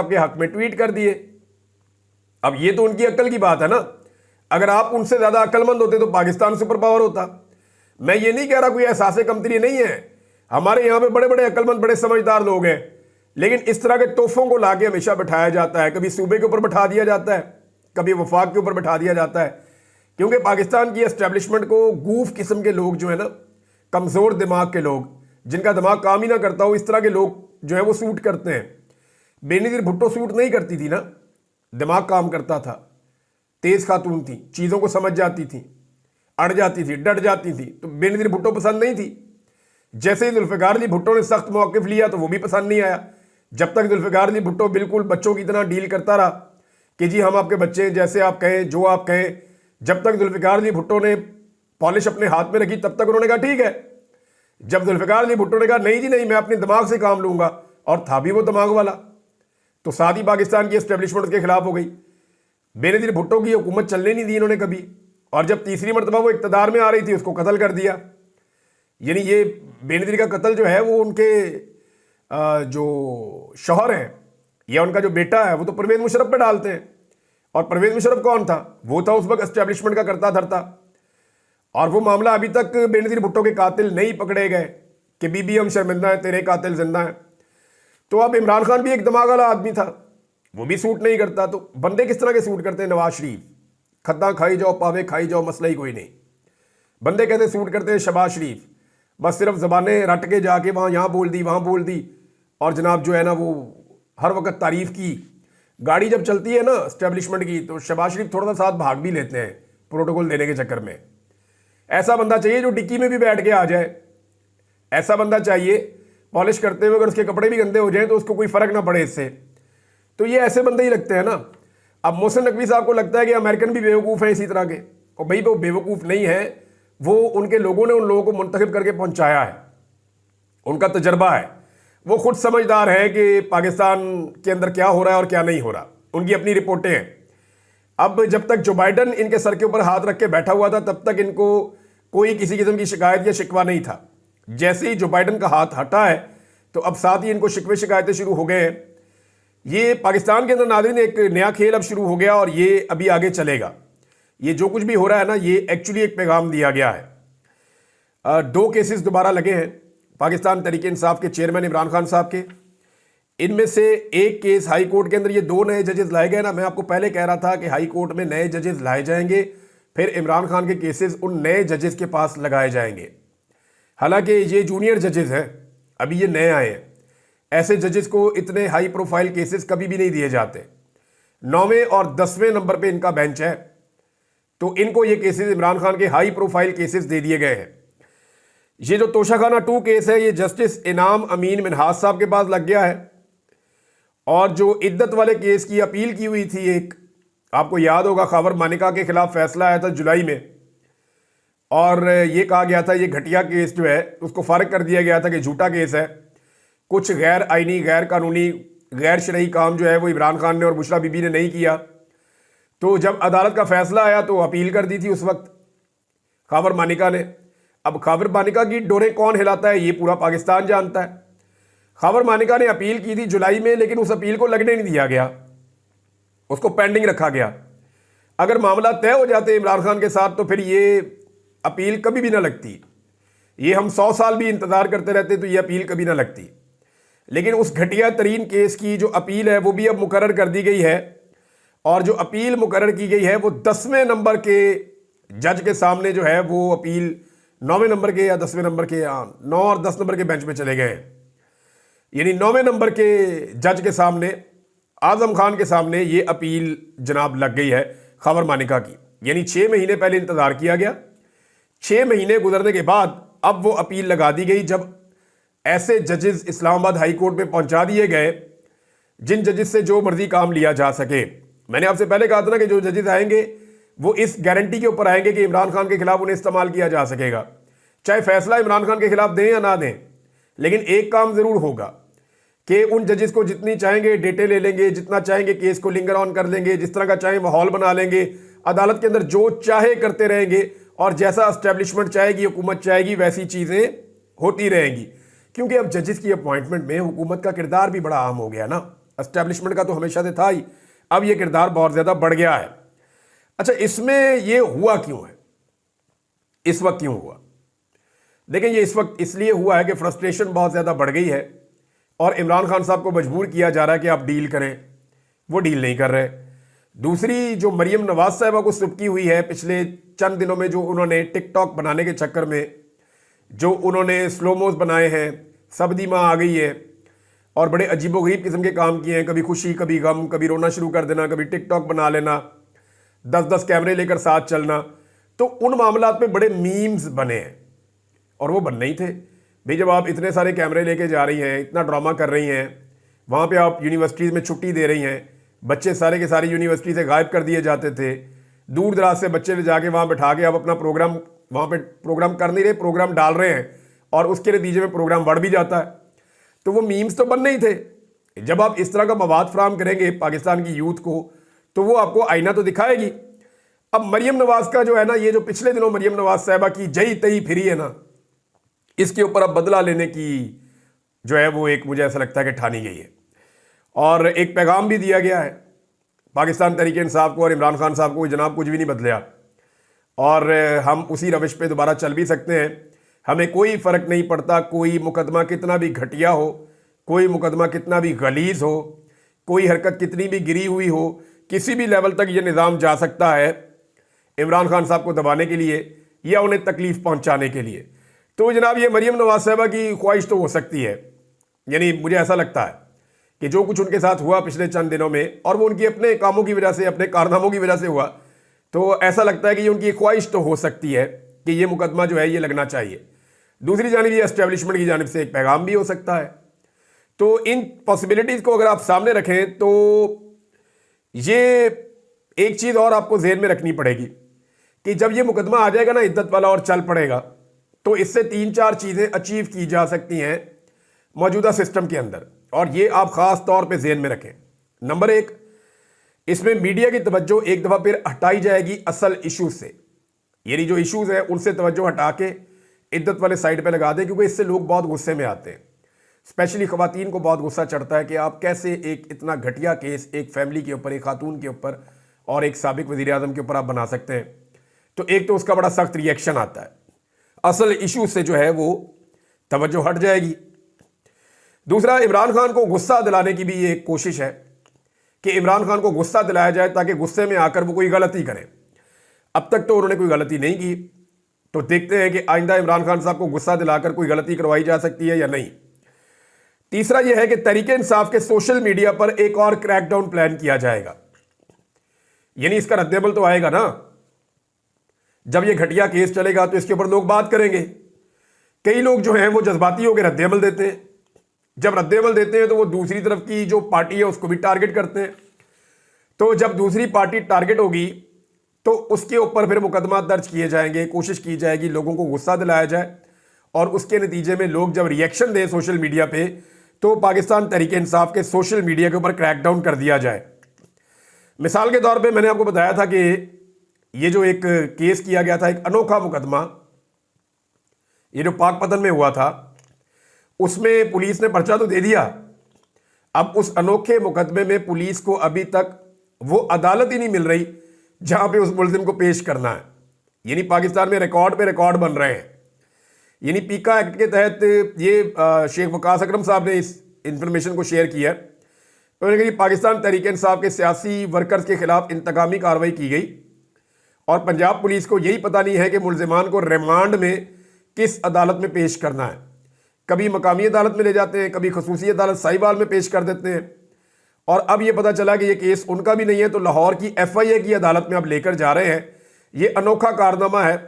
आपके हक में ट्वीट कर दिए। अब ये तो उनकी अक्ल की बात है ना। अगर आप उनसे ज्यादा अक्लमंद होते तो पाकिस्तान सुपर पावर होता। मैं ये नहीं कह रहा कोई एहसास कमतरी नहीं है, हमारे यहां पे बड़े बड़े अक्लमंद बड़े समझदार लोग हैं, लेकिन इस तरह के तोहफों को लाके हमेशा बैठाया जाता है। कभी सूबे के ऊपर बैठा दिया जाता है, कभी वफाक के ऊपर बैठा दिया जाता है, क्योंकि पाकिस्तान की एस्टेब्लिशमेंट को गूफ किस्म के लोग जो है ना, कमजोर दिमाग के लोग, जिनका दिमाग काम ही ना करता हो, इस तरह के लोग जो है वो सूट करते हैं। बेनजीर भुट्टो सूट नहीं करती थी ना, दिमाग काम करता था, तेज खातून थी, चीजों को समझ जाती थी, अड़ जाती थी, डट जाती थी, तो बेनजीर भुट्टो पसंद नहीं थी। जैसे ही जुल्फिकार अली भुट्टो ने सख्त मौक़िफ़ लिया तो वो भी पसंद नहीं आया। जब तक जुल्फिकार अली भुट्टो बिल्कुल बच्चों की तरह डील करता रहा कि जी हम आपके बच्चे हैं, जैसे आप कहें, जो आप कहें, जब तक जुल्फिकार अली भुट्टो ने पॉलिश अपने हाथ में रखी तब तक उन्होंने कहा ठीक है। जब जुल्फिकार अली भुट्टो ने कहा नहीं जी नहीं, मैं अपने दिमाग से काम लूंगा, और था भी वो दिमाग वाला, तो साथ ही पाकिस्तान की एस्टेब्लिशमेंट के खिलाफ हो गई। बेनजीर भुट्टो की हुकूमत चलने नहीं दी इन्होंने कभी, और जब तीसरी मरतबा वो इक़्तिदार में आ रही थी उसको कत्ल कर दिया। यानी ये बेनजीर का कत्ल जो है वो उनके जो शौहर हैं या उनका जो बेटा है वो तो परवेज़ मुशर्रफ पे डालते हैं। और परवेज़ मुशर्रफ कौन था? वो था उस वक्त एस्टेब्लिशमेंट का करता धरता। और वो मामला अभी तक बेनजीर भुट्टो के कातिल नहीं पकड़े गए कि बीबी हम शर्मिंदा है, तेरे कातिल जिंदा है। तो अब इमरान खान भी एक दिमाग वाला आदमी था, वो भी सूट नहीं करता। तो बंदे किस तरह के सूट करते हैं? नवाज शरीफ खद्दा खाई जाओ, पावे खाई जाओ, मसला ही कोई नहीं। बंदे कहते सूट करते हैं शहबाज शरीफ, बस सिर्फ जबानें रट के जाके वहाँ यहाँ बोल दी, वहाँ बोल दी, और जनाब जो है ना वो हर वक्त तारीफ की। गाड़ी जब चलती है ना एस्टेब्लिशमेंट की तो शहबाज शरीफ थोड़ा सा साथ भाग भी लेते हैं प्रोटोकॉल देने के चक्कर में। ऐसा बंदा चाहिए जो डिक्की में भी बैठ के आ जाए, ऐसा बंदा चाहिए पॉलिश करते हुए अगर उसके कपड़े भी गंदे हो जाएं तो उसको कोई फर्क ना पड़े इससे। तो ये ऐसे बंदे ही लगते हैं ना। अब मोहसिन नकवी साहब को लगता है कि अमेरिकन भी बेवकूफ़ हैं इसी तरह के, और भाई वो बेवकूफ़ नहीं है, वो उनके लोगों ने उन लोगों को मुंतखब करके पहुंचाया है, उनका तजर्बा है, वो खुद समझदार है कि पाकिस्तान के अंदर क्या हो रहा है और क्या नहीं हो रहा, उनकी अपनी रिपोर्टें हैं। अब जब तक जो बाइडन इनके सर के ऊपर हाथ रख के बैठा हुआ था तब तक इनको कोई किसी किस्म की शिकायत या शिकवा नहीं था। जैसे ही जो बाइडन का हाथ हटा है तो अब साथ ही इनको शिकवे शिकायतें शुरू हो गए हैं। ये पाकिस्तान के अंदर नाज़रीन एक नया खेल अब शुरू हो गया और ये अभी आगे चलेगा। ये जो कुछ भी हो रहा है ना, ये एक्चुअली एक पैगाम दिया गया है। 2 केसेस दोबारा लगे हैं पाकिस्तान तहरीक इंसाफ के चेयरमैन इमरान खान साहब के। इनमें से एक केस हाई कोर्ट के अंदर ये 2 नए जजेस लाए गए ना। मैं आपको पहले कह रहा था कि हाई कोर्ट में नए जजेस लाए जाएंगे, फिर इमरान खान के केसेस उन नए जजेस के पास लगाए जाएंगे। हालांकि ये जूनियर जजेस हैं, अभी ये नए आए हैं। ऐसे जजेस को इतने हाई प्रोफाइल केसेस कभी भी नहीं दिए जाते। 9वें और 10वें नंबर पे इनका बेंच है, तो इनको ये केसेस इमरान खान के हाई प्रोफाइल केसेस दे दिए गए हैं। ये जो तोशाखाना 2 केस है ये जस्टिस इनाम अमीन मिनहाज साहब के पास लग गया है। और जो इद्दत वाले केस की अपील की हुई थी, एक आपको याद होगा खबर मानिका के खिलाफ फैसला आया था जुलाई में, और ये कहा गया था ये घटिया केस जो है उसको फारिग कर दिया गया था कि झूठा केस है, कुछ गैर आईनी, गैर कानूनी, गैर शरई काम जो है वो इमरान खान ने और बुशरा बीबी ने नहीं किया। तो जब अदालत का फैसला आया तो अपील कर दी थी उस वक्त खबर मानिका ने। अब खबर मानिका की डोरें कौन हिलाता है ये पूरा पाकिस्तान जानता है। खबर मानिका ने अपील की थी जुलाई में, लेकिन उस अपील को लगने नहीं दिया गया, उसको पेंडिंग रखा गया। अगर मामला तय हो जाते इमरान खान के साथ तो फिर ये अपील कभी भी ना लगती। ये हम 100 साल भी इंतजार करते रहते तो ये अपील कभी ना लगती। लेकिन उस घटिया तरीन केस की जो अपील है वो भी अब मुकर्रर कर दी गई है, और जो अपील मुकर्रर की गई है वो 10वें नंबर के जज के सामने जो है वो अपील 9वें नंबर के या 10वें नंबर के, 9 और 10 नंबर के बेंच में चले गए हैं। यानी 9वें नंबर के जज के सामने, आजम खान के सामने ये अपील जनाब लग गई है खबर मानिका की। यानी 6 महीने पहले इंतजार किया गया, 6 महीने गुजरने के बाद अब वो अपील लगा दी गई। जब ऐसे जजेस इस्लामाबाद हाई कोर्ट में पहुंचा दिए गए जिन जजेस से जो मर्जी काम लिया जा सके। मैंने आपसे पहले कहा था ना कि जो जजेस आएंगे वो इस गारंटी के ऊपर आएंगे कि इमरान खान के खिलाफ उन्हें इस्तेमाल किया जा सकेगा, चाहे फैसला इमरान खान के खिलाफ दें या ना दें। लेकिन एक काम जरूर होगा कि उन जजेस को जितनी चाहेंगे डेटे ले लेंगे, जितना चाहेंगे केस को लिंगर ऑन कर लेंगे, जिस तरह का चाहे माहौल बना लेंगे, अदालत के अंदर जो चाहे करते रहेंगे, और जैसा एस्टेब्लिशमेंट चाहेगी, हुकूमत चाहेगी, वैसी चीजें होती रहेंगी। क्योंकि अब जजेस की अपॉइंटमेंट में हुकूमत का किरदार भी बड़ा अहम हो गया ना। एस्टेब्लिशमेंट का तो हमेशा से था ही, अब ये किरदार बहुत ज़्यादा बढ़ गया है। अच्छा, इसमें ये हुआ क्यों है, इस वक्त क्यों हुआ? देखें, ये इस वक्त इसलिए हुआ है कि फ्रस्ट्रेशन बहुत ज़्यादा बढ़ गई है और इमरान खान साहब को मजबूर किया जा रहा है कि आप डील करें, वो डील नहीं कर रहे। दूसरी जो मरियम नवाज साहिबा को सुबकी हुई है पिछले चंद दिनों में, जो उन्होंने टिकटॉक बनाने के चक्कर में जो उन्होंने स्लोमोज बनाए हैं, सब्दी माँ आ गई है और बड़े अजीबोगरीब किस्म के काम किए हैं, कभी खुशी कभी गम, कभी रोना शुरू कर देना, कभी टिकटॉक बना लेना, 10-10 कैमरे लेकर साथ चलना, तो उन मामलात में बड़े मीम्स बने हैं और वो बनने ही थे भाई। जब आप इतने सारे कैमरे लेके जा रही हैं, इतना ड्रामा कर रही हैं, वहाँ पे आप यूनिवर्सिटीज़ में छुट्टी दे रही हैं, बच्चे सारे के सारे यूनिवर्सिटी से गायब कर दिए जाते थे, दूर दराज से बच्चे ले जाके वहाँ बैठा के आप अपना प्रोग्राम वहाँ पे प्रोग्राम कर नहीं रहे, प्रोग्राम डाल रहे हैं और उसके नतीजे में प्रोग्राम बढ़ भी जाता है। तो वो मीम्स तो बनने ही थे। जब आप इस तरह का मवाद फराहम करेंगे पाकिस्तान की यूथ को, तो वो आपको आईना तो दिखाएगी। अब मरियम नवाज का जो है ना, ये जो पिछले दिनों मरियम नवाज साहिबा की जई तई फिरी है ना, इसके ऊपर अब बदला लेने की जो है वो एक, मुझे ऐसा लगता है कि ठानी गई है और एक पैगाम भी दिया गया है पाकिस्तान तहरीक इंसाफ को और इमरान खान साहब को, जनाब कुछ भी नहीं बदला और हम उसी रविश पे दोबारा चल भी सकते हैं। हमें कोई फ़र्क नहीं पड़ता कोई मुकदमा कितना भी घटिया हो, कोई मुकदमा कितना भी गलीज़ हो, कोई हरकत कितनी भी गिरी हुई हो, किसी भी लेवल तक ये निज़ाम जा सकता है इमरान खान साहब को दबाने के लिए या उन्हें तकलीफ़ पहुंचाने के लिए। तो जनाब, ये मरियम नवाज साहिबा की ख्वाहिश तो हो सकती है, यानी मुझे ऐसा लगता है कि जो कुछ उनके साथ हुआ पिछले चंद दिनों में, और वो उनके अपने कामों की वजह से, अपने कारनामों की वजह से हुआ, तो ऐसा लगता है कि ये उनकी ख्वाहिश तो हो सकती है कि ये मुकदमा जो है ये लगना चाहिए। दूसरी जानिब ये एस्टेब्लिशमेंट की जानिब से एक पैगाम भी हो सकता है। तो इन पॉसिबिलिटीज़ को अगर आप सामने रखें तो ये एक चीज़ और आपको जेहन में रखनी पड़ेगी कि जब ये मुकदमा आ जाएगा ना इद्दत वाला और चल पड़ेगा, तो इससे 3-4 चीज़ें अचीव की जा सकती हैं मौजूदा सिस्टम के अंदर, और ये आप ख़ास तौर पे जेहन में रखें। नंबर 1, इसमें मीडिया की तवज्जो एक दफ़ा फिर हटाई जाएगी असल इशूज़ से, यानी जो इशूज़ हैं उनसे तवज्जो हटा के इद्दत वाले साइड पे लगा दें, क्योंकि इससे लोग बहुत गुस्से में आते हैं। स्पेशली ख़वातीन को बहुत गुस्सा चढ़ता है कि आप कैसे एक इतना घटिया केस एक फैमिली के ऊपर, एक खातून के ऊपर और एक साबिक वज़ीर आज़म के ऊपर आप बना सकते हैं। तो एक तो उसका बड़ा सख्त रिएक्शन आता है, असल इशू से जो है वो तवज्जो हट जाएगी। दूसरा, इमरान खान को गुस्सा दिलाने की भी ये एक कोशिश है कि इमरान खान को गुस्सा दिलाया जाए ताकि गुस्से में आकर वो कोई गलती करें। अब तक तो उन्होंने कोई गलती नहीं की, तो देखते हैं कि आइंदा इमरान खान साहब को गुस्सा दिलाकर कोई गलती करवाई जा सकती है या नहीं। तीसरा यह है कि तहरीक इंसाफ के सोशल मीडिया पर एक और क्रैकडाउन प्लान किया जाएगा, यानी इसका रद्देअमल तो आएगा ना। जब ये घटिया केस चलेगा तो इसके ऊपर लोग बात करेंगे। कई लोग जो हैं वो जज्बाती होकर रद्देअमल देते हैं, जब रद्देअमल देते हैं तो वो दूसरी तरफ की जो पार्टी है उसको भी टारगेट करते हैं। तो जब दूसरी पार्टी टारगेट होगी तो उसके ऊपर फिर मुकदमा दर्ज किए जाएंगे, कोशिश की जाएगी लोगों को गुस्सा दिलाया जाए, और उसके नतीजे में लोग जब रिएक्शन दें सोशल मीडिया पे तो पाकिस्तान तहरीक इंसाफ के सोशल मीडिया के ऊपर क्रैकडाउन कर दिया जाए। मिसाल के तौर पे मैंने आपको बताया था कि ये जो एक केस किया गया था, एक अनोखा मुकदमा, ये जो पाकपतन में हुआ था, उसमें पुलिस ने पर्चा तो दे दिया। अब उस अनोखे मुकदमे में पुलिस को अभी तक वो अदालत ही नहीं मिल रही जहां पे उस मुलजिम को पेश करना है। यानी पाकिस्तान में रिकॉर्ड पे रिकॉर्ड बन रहे हैं। यानी पीका एक्ट के तहत ये शेख वकास अकरम साहब ने इस इंफॉर्मेशन को शेयर किया। उन्होंने कहा पाकिस्तान तहरीक इंसाफ के सियासी वर्कर्स के खिलाफ इंतकामी कार्रवाई की गई और पंजाब पुलिस को यही पता नहीं है कि मुलजिमान को रिमांड में किस अदालत में पेश करना है। कभी मकामी अदालत में ले जाते हैं, कभी खसूसी अदालत साहिवाल में पेश कर देते हैं, और अब ये पता चला कि ये केस उनका भी नहीं है तो लाहौर की FIA की अदालत में अब लेकर जा रहे हैं। ये अनोखा कारनामा है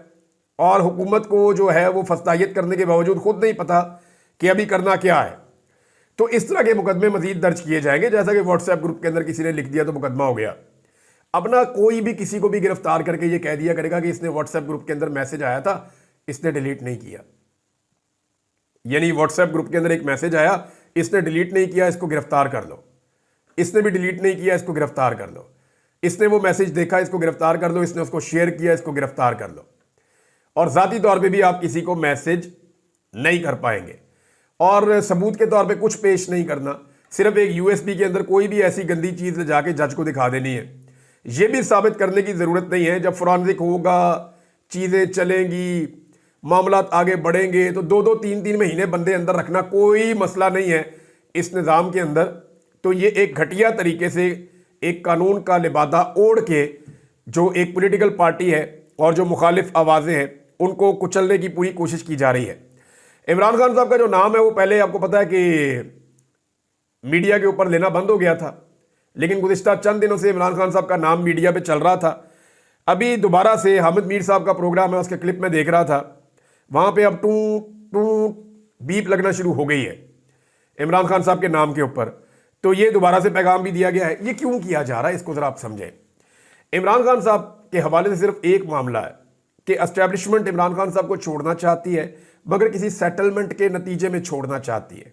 और हुकूमत को जो है वो फस्तायत करने के बावजूद खुद नहीं पता कि अभी करना क्या है। तो इस तरह के मुकदमे मजीद दर्ज किए जाएंगे, जैसा कि व्हाट्सएप ग्रुप के अंदर किसी ने लिख दिया तो मुकदमा हो गया। अब ना कोई भी किसी को भी गिरफ्तार करके ये कह दिया करेगा कि इसने व्हाट्सएप ग्रुप के अंदर मैसेज आया था, इसने डिलीट नहीं किया। यानी व्हाट्सएप ग्रुप के अंदर एक मैसेज आया, इसने डिलीट नहीं किया, इसको गिरफ्तार कर लो। इसने भी डिलीट नहीं किया, इसको गिरफ्तार कर लो। इसने वो मैसेज देखा, इसको गिरफ्तार कर लो। इसने उसको शेयर किया, इसको गिरफ्तार कर लो। और ज़ाती तौर पे भी आप किसी को मैसेज नहीं कर पाएंगे और सबूत के तौर पे कुछ पेश नहीं करना, सिर्फ एक यूएसबी के अंदर कोई भी ऐसी गंदी चीज़ ले जाके जज को दिखा देनी है। ये भी साबित करने की ज़रूरत नहीं है। जब फॉरेंसिक होगा, चीज़ें चलेंगी, मामला आगे बढ़ेंगे, तो 2-2 3-3 महीने बंदे अंदर रखना कोई मसला नहीं है इस निज़ाम के अंदर। तो ये एक घटिया तरीके से एक कानून का लिबादा ओढ़ के जो एक पॉलिटिकल पार्टी है और जो मुखालिफ आवाज़ें हैं उनको कुचलने की पूरी कोशिश की जा रही है। इमरान खान साहब का जो नाम है वो पहले आपको पता है कि मीडिया के ऊपर लेना बंद हो गया था, लेकिन गुज़िश्ता चंद दिनों से इमरान खान साहब का नाम मीडिया पे चल रहा था। अभी दोबारा से हामिद मीर साहब का प्रोग्राम है, उसके क्लिप में देख रहा था, वहाँ पे अब टू टू बीप लगना शुरू हो गई है इमरान खान साहब के नाम के ऊपर। तो ये दोबारा से पैगाम भी दिया गया है। ये क्यों किया जा रहा है, इसको ज़रा आप समझें। इमरान खान साहब के हवाले से सिर्फ एक मामला है कि एस्टेब्लिशमेंट इमरान खान साहब को छोड़ना चाहती है, मगर किसी सेटलमेंट के नतीजे में छोड़ना चाहती है।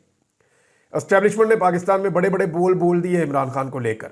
एस्टेब्लिशमेंट ने पाकिस्तान में बड़े बड़े बोल दिए इमरान खान को लेकर।